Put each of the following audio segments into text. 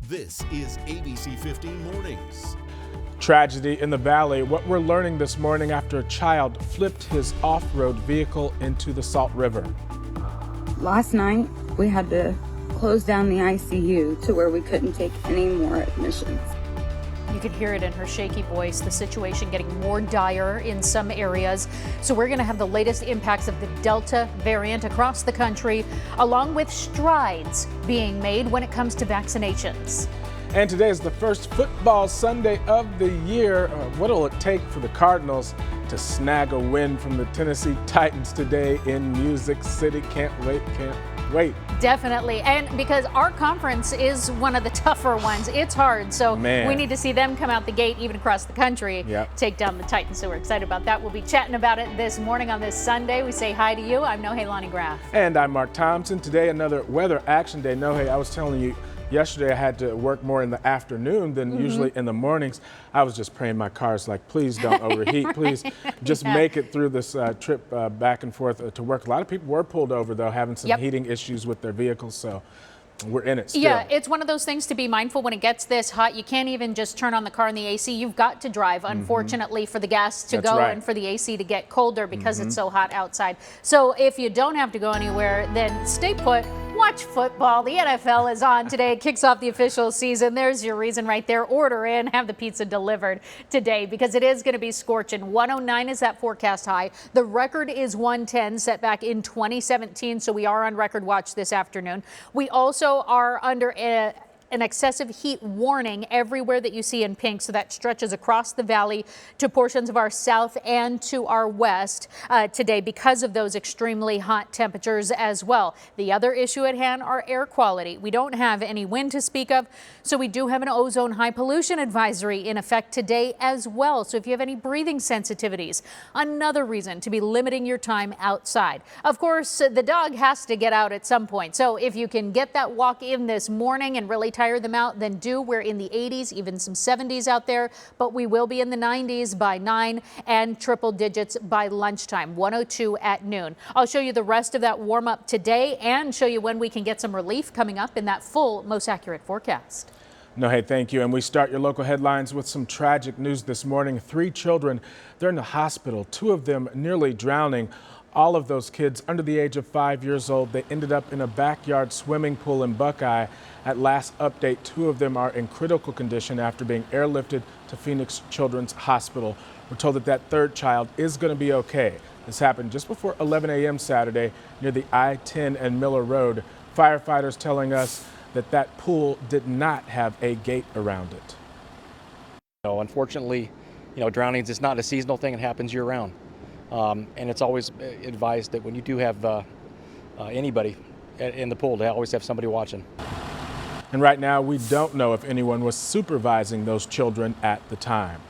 This is ABC15 Mornings. Tragedy in the valley. What we're learning this morning after a child flipped his off-road vehicle into the Salt River. Last night, we had to close down the ICU to where we couldn't take any more admissions. You could hear it in her shaky voice, the situation getting more dire in some areas. So we're going to have the latest impacts of the Delta variant across the country, along with strides being made when it comes to vaccinations. And today is the first football Sunday of the year. What'll it take for the Cardinals to snag a win from the Tennessee Titans today in Music City? Can't wait. Definitely, and because our conference is one of the tougher ones, it's hard, so we need to see them come out the gate even across the country, take down the Titans, so we're excited about that. We'll be chatting about it this morning on this Sunday. We say hi to you. I'm Nohe Graff. And I'm Mark Thompson. Today, another weather action day. Nohe, I was telling you, yesterday I had to work more in the afternoon than usually in the mornings. I was just praying my car's like, please don't overheat. Please just make it through this trip back and forth to work. A lot of people were pulled over, though, having some heating issues with their vehicles, so we're in it still. Yeah, it's one of those things to be mindful when it gets this hot. You can't even just turn on the car in the AC. You've got to drive, unfortunately, for the gas to go and for the AC to get colder because it's so hot outside. So if you don't have to go anywhere, then stay put. Watch football. The NFL is on today. It kicks off the official season. There's your reason right there. Order in, have the pizza delivered today because it is going to be scorching. 109 is that forecast high. The record is 110 set back in 2017. So we are on record watch this afternoon. We also are under an excessive heat warning everywhere that you see in pink. So that stretches across the valley to portions of our south and to our west today because of those extremely hot temperatures as well. The other issue at hand are air quality. We don't have any wind to speak of, so we do have an ozone high pollution advisory in effect today as well. So if you have any breathing sensitivities, another reason to be limiting your time outside. Of course, the dog has to get out at some point. So if you can get that walk in this morning and really tire them out, then do. We're in the 80s, even some 70s out there, but we will be in the 90s by 9 and triple digits by lunchtime, 102 at noon. I'll show you the rest of that warm up today and show you when we can get some relief coming up in that full, most accurate forecast. No, hey, thank you. And we start your local headlines with some tragic news this morning. 3 children, they're in the hospital, 2 of them nearly drowning. All of those kids under the age of 5 years old, they ended up in a backyard swimming pool in Buckeye. At last update, 2 of them are in critical condition after being airlifted to Phoenix Children's Hospital. We're told that 3rd child is going to be okay. This happened just before 11 a.m. Saturday near the I-10 and Miller Road. Firefighters telling us that pool did not have a gate around it. Unfortunately, drownings is not a seasonal thing. It happens year round. And it's always advised that when you do have anybody in the pool, to always have somebody watching. And right now, we don't know if anyone was supervising those children at the time.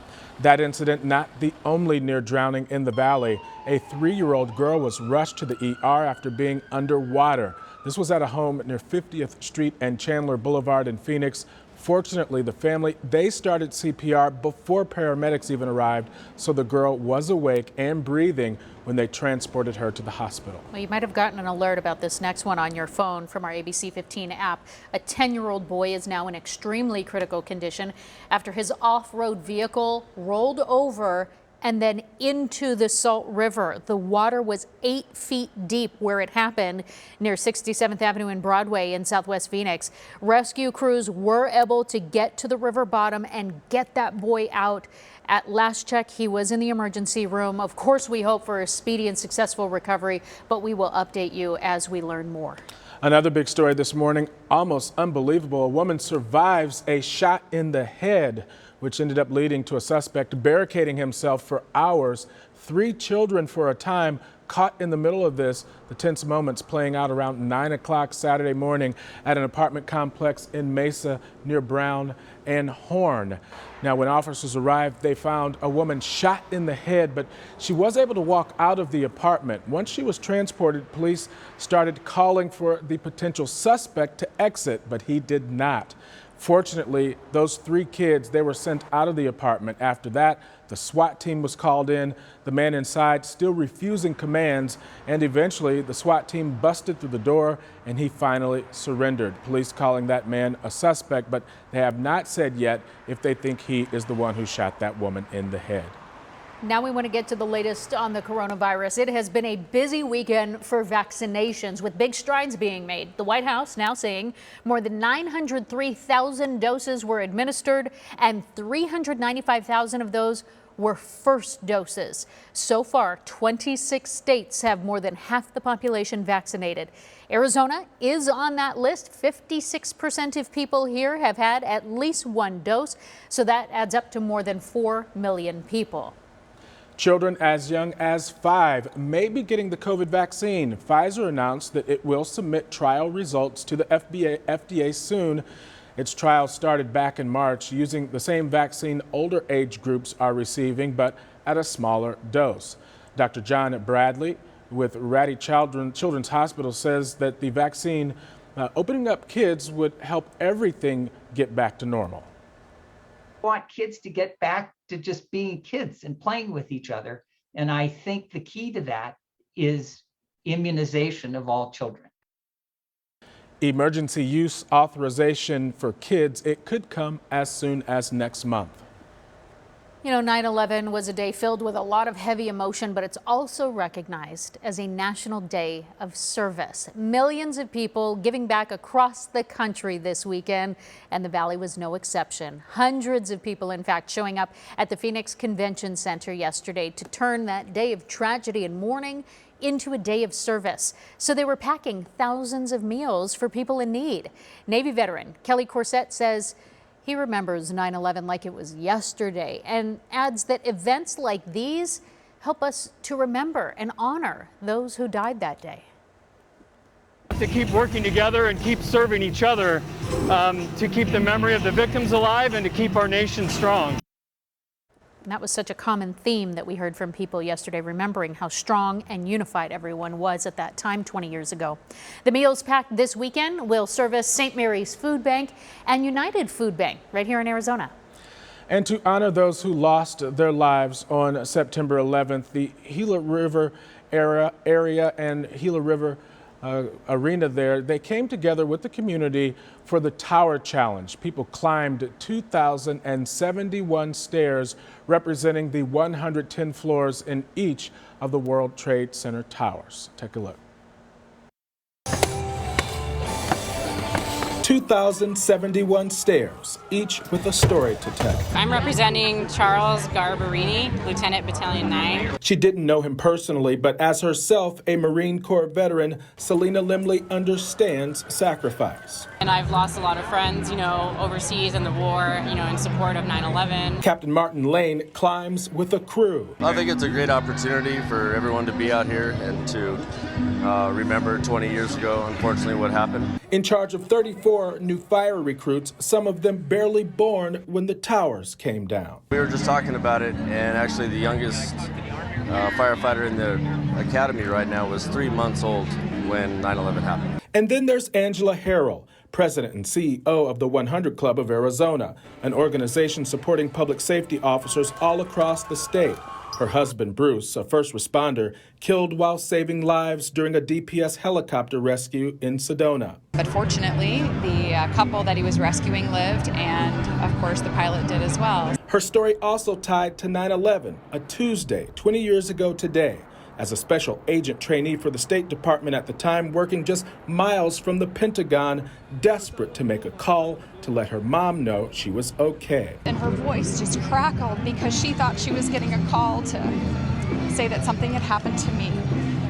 That incident, not the only near drowning in the valley. A 3-year-old girl was rushed to the ER after being underwater. This was at a home near 50th Street and Chandler Boulevard in Phoenix. Fortunately, the family, they started CPR before paramedics even arrived, so the girl was awake and breathing when they transported her to the hospital. Well, you might have gotten an alert about this next one on your phone from our ABC15 app. A 10-year-old boy is now in extremely critical condition after his off-road vehicle rolled over and then into the Salt River. The water was 8 feet deep where it happened near 67th Avenue and Broadway in Southwest Phoenix. Rescue crews were able to get to the river bottom and get that boy out. At last check, he was in the emergency room. Of course, we hope for a speedy and successful recovery, but we will update you as we learn more. Another big story this morning, almost unbelievable. A woman survives a shot in the head, which ended up leading to a suspect barricading himself for hours. 3 children for a time caught in the middle of this. The tense moments playing out around 9 o'clock Saturday morning at an apartment complex in Mesa near Brown and Horn. Now, when officers arrived, they found a woman shot in the head, but she was able to walk out of the apartment. Once she was transported, police started calling for the potential suspect to exit, but he did not. Fortunately, those 3 kids, they were sent out of the apartment. After that, the SWAT team was called in, the man inside still refusing commands, and eventually the SWAT team busted through the door and he finally surrendered. Police calling that man a suspect, but they have not said yet if they think he is the one who shot that woman in the head. Now we want to get to the latest on the coronavirus. It has been a busy weekend for vaccinations with big strides being made. The White House now saying more than 903,000 doses were administered and 395,000 of those were first doses. So far, 26 states have more than half the population vaccinated. Arizona is on that list. 56% of people here have had at least 1 dose, so that adds up to more than 4 million people. Children as young as 5 may be getting the COVID vaccine. Pfizer announced that it will submit trial results to the FDA soon. Its trial started back in March using the same vaccine older age groups are receiving, but at a smaller dose. Dr. John Bradley with Rady Children's Hospital says that the vaccine opening up kids would help everything get back to normal. Want kids to get back to just being kids and playing with each other. And I think the key to that is immunization of all children. Emergency use authorization for kids, it could come as soon as next month. You know, 9/11 was a day filled with a lot of heavy emotion, but it's also recognized as a national day of service. Millions of people giving back across the country this weekend, and the Valley was no exception. Hundreds of people, in fact, showing up at the Phoenix Convention Center yesterday to turn that day of tragedy and mourning into a day of service. So they were packing thousands of meals for people in need. Navy veteran Kelly CORSETTE says he remembers 9/11 like it was yesterday and adds that events like these help us to remember and honor those who died that day. To keep working together and keep serving each other, to keep the memory of the victims alive and to keep our nation strong. And that was such a common theme that we heard from people yesterday, remembering how strong and unified everyone was at that time 20 years ago. The meals packed this weekend will service St. Mary's Food Bank and United Food Bank right here in Arizona. And to honor those who lost their lives on September 11th, the Gila River area and Gila River arena there, they came together with the community for the Tower Challenge. People climbed 2,071 stairs representing the 110 floors in each of the World Trade Center towers. Take a look. 2,071 stairs, each with a story to tell. I'm representing Charles Garbarini, Lieutenant Battalion 9. She didn't know him personally, but as herself a Marine Corps veteran, Selena Limley understands sacrifice. And I've lost a lot of friends, overseas in the war, in support of 9/11. Captain Martin Lane climbs with a crew. I think it's a great opportunity for everyone to be out here and to remember 20 years ago, unfortunately, what happened. In charge of 34 new fire recruits, some of them barely born when the towers came down. We were just talking about it, and actually the youngest firefighter in the academy right now was 3 months old when 9/11 happened. And then there's Angela Harrell, President and CEO of the 100 Club of Arizona, an organization supporting public safety officers all across the state. Her husband, Bruce, a first responder, killed while saving lives during a DPS helicopter rescue in Sedona. But fortunately, the couple that he was rescuing lived, and of course the pilot did as well. Her story also tied to 9/11, a Tuesday, 20 years ago today. As a special agent trainee for the State Department at the time, working just miles from the Pentagon, desperate to make a call to let her mom know she was okay. And her voice just crackled because she thought she was getting a call to say that something had happened to me.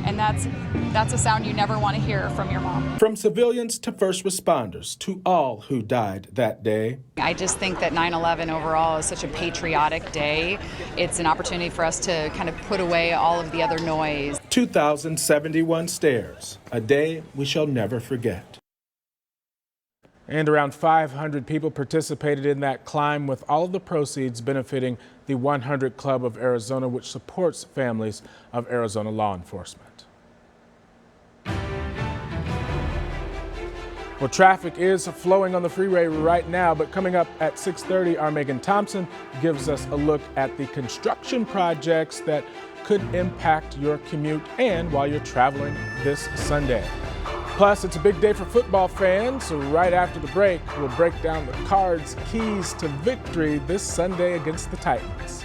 And that's a sound you never want to hear from your mom. From civilians to first responders, to all who died that day. I just think that 9/11 overall is such a patriotic day. It's an opportunity for us to kind of put away all of the other noise. 2,071 stairs, a day we shall never forget. And around 500 people participated in that climb, with all of the proceeds benefiting the 100 Club of Arizona, which supports families of Arizona law enforcement. Well, traffic is flowing on the freeway right now, but coming up at 6:30, our Megan Thompson gives us a look at the construction projects that could impact your commute and while you're traveling this Sunday. Plus, it's a big day for football fans, so right after the break, we'll break down the Cards' keys to victory this Sunday against the Titans.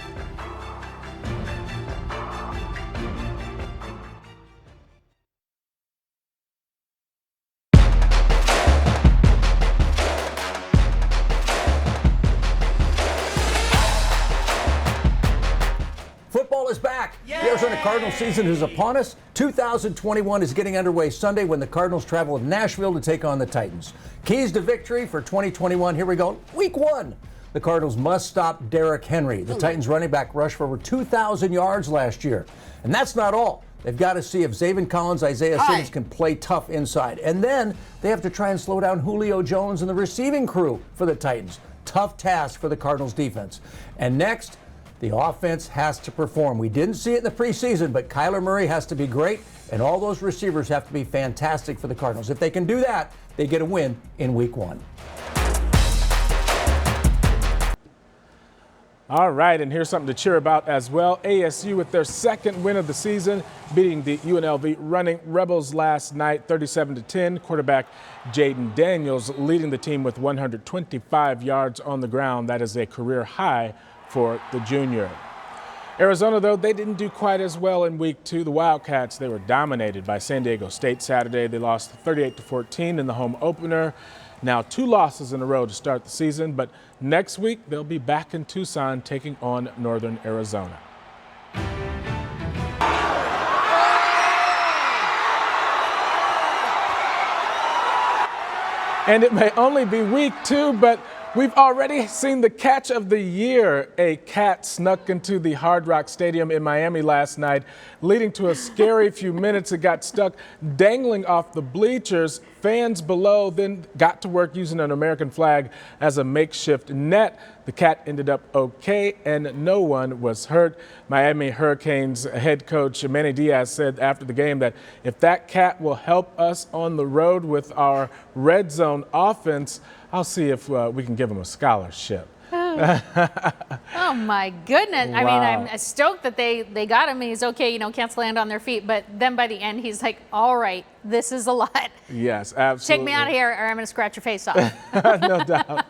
Football is back. Yay! The Arizona Cardinals season is upon us. 2021 is getting underway Sunday when the Cardinals travel to Nashville to take on the Titans. Keys to victory for 2021. Here we go. Week 1. The Cardinals must stop Derrick Henry. The Titans running back rushed for over 2,000 yards last year. And that's not all. They've got to see if Zaven Collins, Isaiah Simmons can play tough inside. And then they have to try and slow down Julio Jones and the receiving crew for the Titans. Tough task for the Cardinals defense. And next, the offense has to perform. We didn't see it in the preseason, but Kyler Murray has to be great, and all those receivers have to be fantastic for the Cardinals. If they can do that, they get a win in Week 1. All right, and here's something to cheer about as well. ASU with their second win of the season, beating the UNLV Running Rebels last night, 37-10. Quarterback Jaden Daniels leading the team with 125 yards on the ground. That is a career high for the junior. Arizona, though, they didn't do quite as well in Week 2. The Wildcats, they were dominated by San Diego State Saturday. They lost 38-14 in the home opener. Now 2 losses in a row to start the season, but next week they'll be back in Tucson taking on Northern Arizona. And it may only be Week 2, but we've already seen the catch of the year. A cat snuck into the Hard Rock Stadium in Miami last night, leading to a scary few minutes. It got stuck dangling off the bleachers. Fans below then got to work using an American flag as a makeshift net. The cat ended up okay and no one was hurt. Miami Hurricanes head coach Manny Diaz said after the game that if that cat will help us on the road with our red zone offense, I'll see if we can give him a scholarship. Oh my goodness. Wow. I mean, I'm stoked that they got him and he's okay, you know, can't land on their feet. But then by the end, he's like, all right, this is a lot. Yes, absolutely. Take me out of here or I'm going to scratch your face off. No doubt.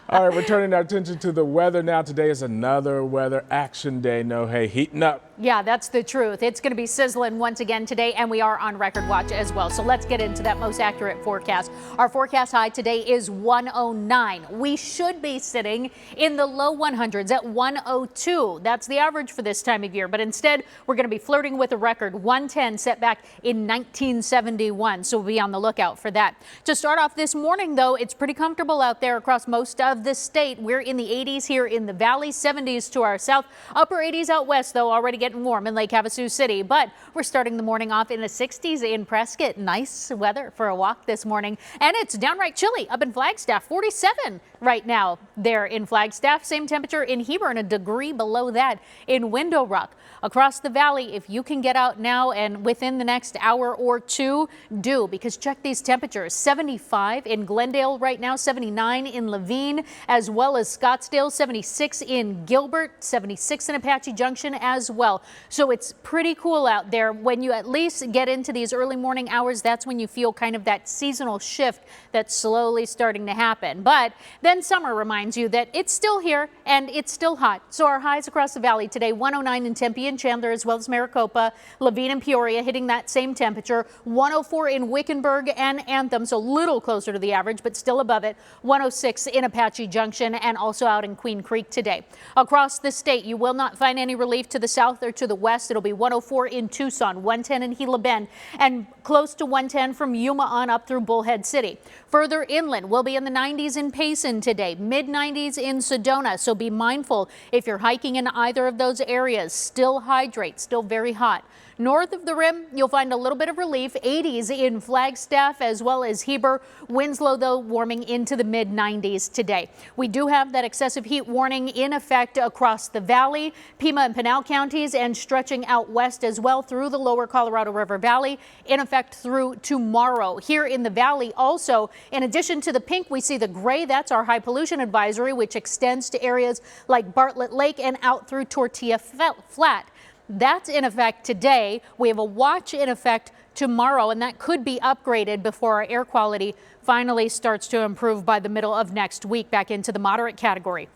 All right, we're turning our attention to the weather now. Today is another weather action day. No hay, heating up. Yeah, that's the truth. It's going to be sizzling once again today, and we are on record watch as well. So let's get into that most accurate forecast. Our forecast high today is 109. We should be sitting in the low 100s at 102. That's the average for this time of year. But instead, we're going to be flirting with a record 110 set back in 1971. So we'll be on the lookout for that. To start off this morning, though, it's pretty comfortable out there across most of the state. We're in the 80s here in the valley, 70s to our south, upper 80s out west, though, already getting warm in Lake Havasu City. But we're starting the morning off in the 60s in Prescott. Nice weather for a walk this morning. And it's downright chilly up in Flagstaff, 47 right now there in Flagstaff. Same temperature in Heber and a degree below that in Window Rock. Across the valley, if you can get out now and within the next hour or two, do, because check these temperatures. 75 in Glendale right now, 79 in Levine, as well as Scottsdale, 76 in Gilbert, 76 in Apache Junction as well. So it's pretty cool out there. When you at least get into these early morning hours, that's when you feel kind of that seasonal shift that's slowly starting to happen. But then summer reminds you that it's still here and it's still hot. So our highs across the valley today, 109 in Tempe and Chandler, as well as Maricopa, Levine and Peoria hitting that same temperature, 104 in Wickenburg and Anthem, so a little closer to the average, but still above it, 106 in Apache Junction and also out in Queen Creek today. Across the state, you will not find any relief to the south or to the west. It'll be 104 in Tucson, 110 in Gila Bend, and close to 110 from Yuma on up through Bullhead City. Further inland, we'll be in the 90s in Payson today, mid-90s in Sedona, so be mindful if you're hiking in either of those areas. Still hydrate, still very hot. North of the rim, you'll find a little bit of relief, 80s in Flagstaff as well as Heber. Winslow, though, warming into the mid-90s today. We do have that excessive heat warning in effect across the valley, Pima and Pinal counties, and stretching out west as well through the lower Colorado River Valley, in effect through tomorrow. Here in the valley also, in addition to the pink, we see the gray. That's our high pollution advisory, which extends to areas like Bartlett Lake and out through Tortilla Flat. That's in effect today. We have a watch in effect tomorrow, and that could be upgraded before our air quality finally starts to improve by the middle of next week, back into the moderate category.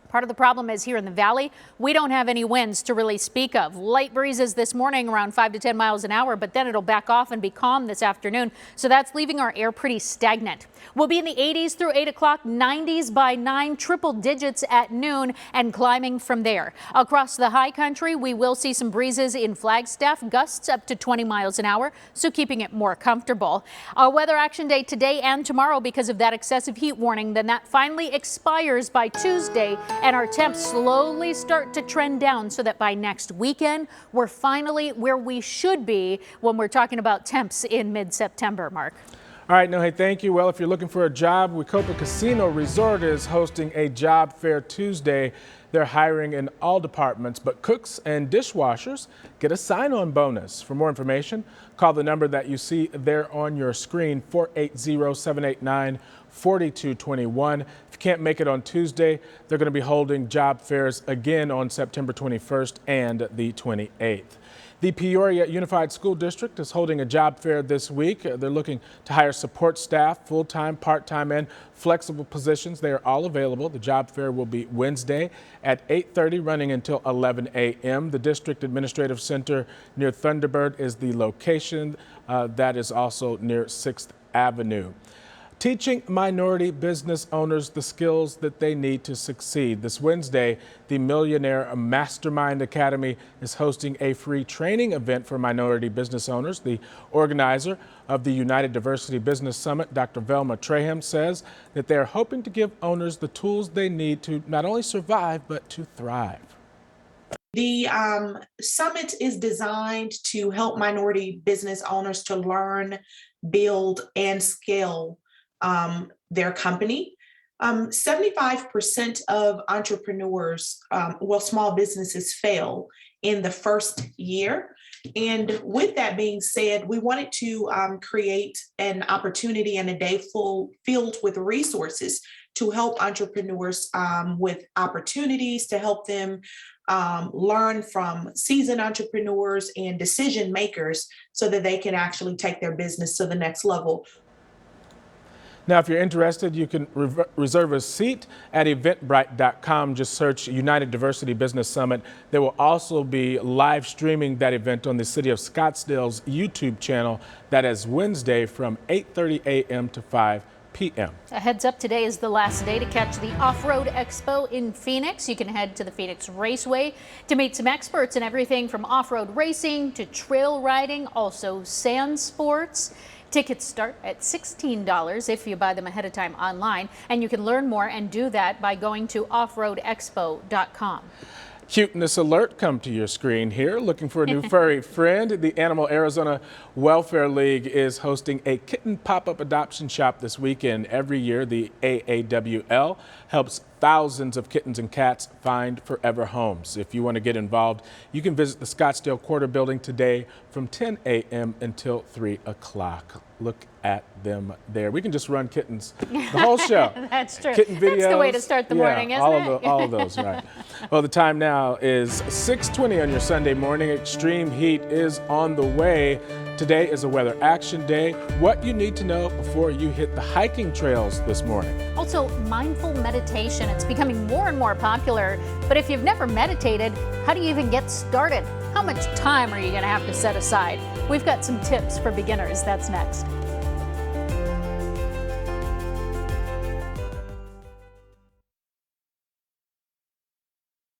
Part of the problem is here in the valley, we don't have any winds to really speak of. Light breezes this morning around 5 to 10 miles an hour, but then it'll back off and be calm this afternoon. So that's leaving our air pretty stagnant. We'll be in the 80s through 8 o'clock, 90s by 9, triple digits at noon, and climbing from there. Across the high country, we will see some breezes in Flagstaff, gusts up to 20 miles an hour, so keeping it more comfortable. Our weather action day today and tomorrow, because of that excessive heat warning, then that finally expires by Tuesday, and our temps slowly start to trend down so that by next weekend, we're finally where we should be when we're talking about temps in mid-September, Mark. All right, no, hey, thank you. Well, if you're looking for a job, Wecopa Casino Resort is hosting a job fair Tuesday. They're hiring in all departments, but cooks and dishwashers get a sign-on bonus. For more information, call the number that you see there on your screen, 480-789-4221. If you can't make it on Tuesday, they're going to be holding job fairs again on September 21st and the 28th. The Peoria Unified School District is holding a job fair this week. They're looking to hire support staff, full-time, part-time, and flexible positions. They are all available. The job fair will be Wednesday at 8:30, running until 11 a.m. The District Administrative Center near Thunderbird is the location. That is also near 6th Avenue. Teaching minority business owners the skills that they need to succeed. This Wednesday, the Millionaire Mastermind Academy is hosting a free training event for minority business owners. The organizer of the United Diversity Business Summit, Dr. VELMA TRAYHAM, says that they're hoping to give owners the tools they need to not only survive, but to thrive. The summit is designed to help minority business owners to learn, build, and scale their company. 75% of entrepreneurs, small businesses fail in the first year. And with that being said, we wanted to create an opportunity and a day filled with resources to help entrepreneurs with opportunities, to help them learn from seasoned entrepreneurs and decision makers so that they can actually take their business to the next level. Now, if you're interested, you can reserve a seat at eventbrite.com. Just search United Diversity Business Summit. They will also be live streaming that event on the City of Scottsdale's YouTube channel. That is Wednesday from 8:30 a.m. to 5 p.m. A heads up, today is the last day to catch the Off-Road Expo in Phoenix. You can head to the Phoenix Raceway to meet some experts in everything from off-road racing to trail riding, also sand sports. Tickets start at $16 if you buy them ahead of time online, and you can learn more and do that by going to offroadexpo.com. Cuteness alert come to your screen here. Looking for a new furry friend? The Animal Arizona Welfare League is hosting a kitten pop-up adoption shop this weekend. Every year, the AAWL helps thousands of kittens and cats find forever homes. If you want to get involved, you can visit the Scottsdale Quarter Building today from 10 a.m. until 3 o'clock. Look at them there. We can just run kittens the whole show. That's true. Kitten videos. That's the way to start the morning, isn't it? All of those, right. Well, the time now is 6:20 on your Sunday morning. Extreme heat is on the way. Today is a weather action day. What you need to know before you hit the hiking trails this morning. Also, mindful meditation. It's becoming more and more popular. But if you've never meditated, how do you even get started? How much time are you going to have to set aside? We've got some tips for beginners. That's next.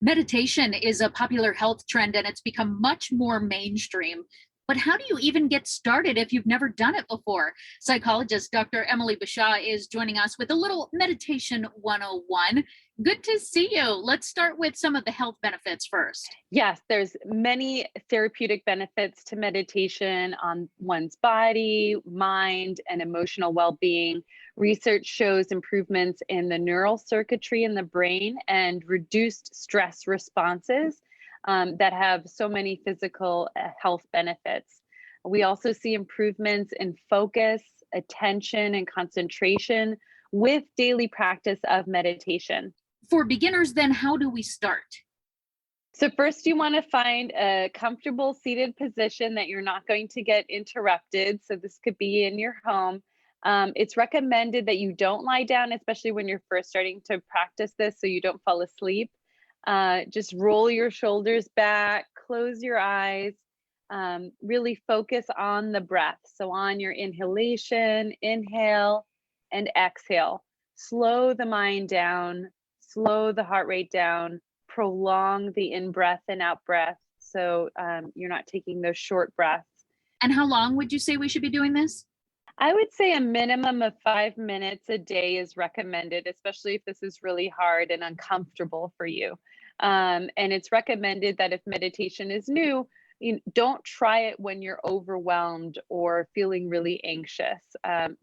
Meditation is a popular health trend, and it's become much more mainstream. But how do you even get started if you've never done it before? Psychologist Dr. Emily BASHAH is joining us with a little meditation 101. Good to see you. Let's start with some of the health benefits first. Yes, there's many therapeutic benefits to meditation on one's body, mind, and emotional well-being. Research shows improvements in the neural circuitry in the brain and reduced stress responses that have so many physical health benefits. We also see improvements in focus, attention, and concentration with daily practice of meditation. For beginners, then, how do we start? So first, you want to find a comfortable seated position that you're not going to get interrupted. So this could be in your home. It's recommended that you don't lie down, especially when you're first starting to practice this, so you don't fall asleep. Just roll your shoulders back, close your eyes, really focus on the breath. So on your inhalation, inhale and exhale. Slow the mind down, slow the heart rate down, prolong the in-breath and out-breath, so you're not taking those short breaths. And how long would you say we should be doing this? I would say a minimum of 5 minutes a day is recommended, especially if this is really hard and uncomfortable for you. And it's recommended that if meditation is new, don't try it when you're overwhelmed or feeling really anxious.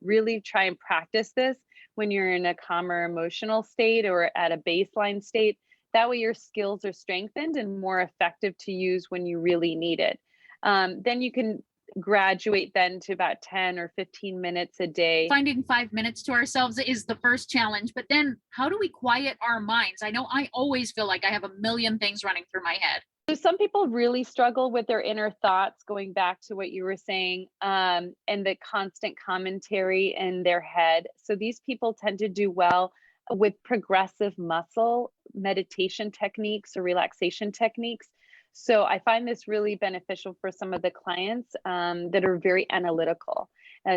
Really try and practice this when you're in a calmer emotional state or at a baseline state. That way your skills are strengthened and more effective to use when you really need it. Then you can graduate then to about 10 or 15 minutes a day. Finding 5 minutes to ourselves is the first challenge, but then how do we quiet our minds? I know I always feel like I have a million things running through my head. So some people really struggle with their inner thoughts, going back to what you were saying, and the constant commentary in their head. So these people tend to do well with progressive muscle meditation techniques or relaxation techniques. So I find this really beneficial for some of the clients that are very analytical.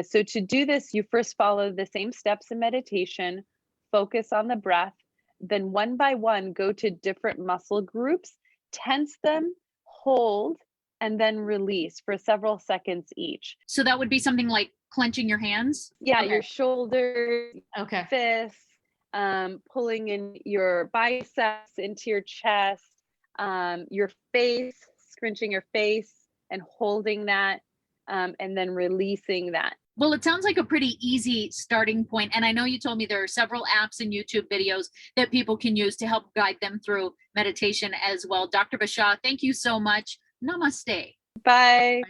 So to do this, you first follow the same steps in meditation, focus on the breath, then one by one, go to different muscle groups, tense them, hold, and then release for several seconds each. So that would be something like clenching your hands? Yeah, Okay. your shoulders, Okay. fists, pulling in your biceps into your chest, your face, scrunching your face and holding that, and then releasing that. Well, it sounds like a pretty easy starting point. And I know you told me there are several apps and YouTube videos that people can use to help guide them through meditation as well. Dr. BASHAH, thank you so much. Namaste. Bye.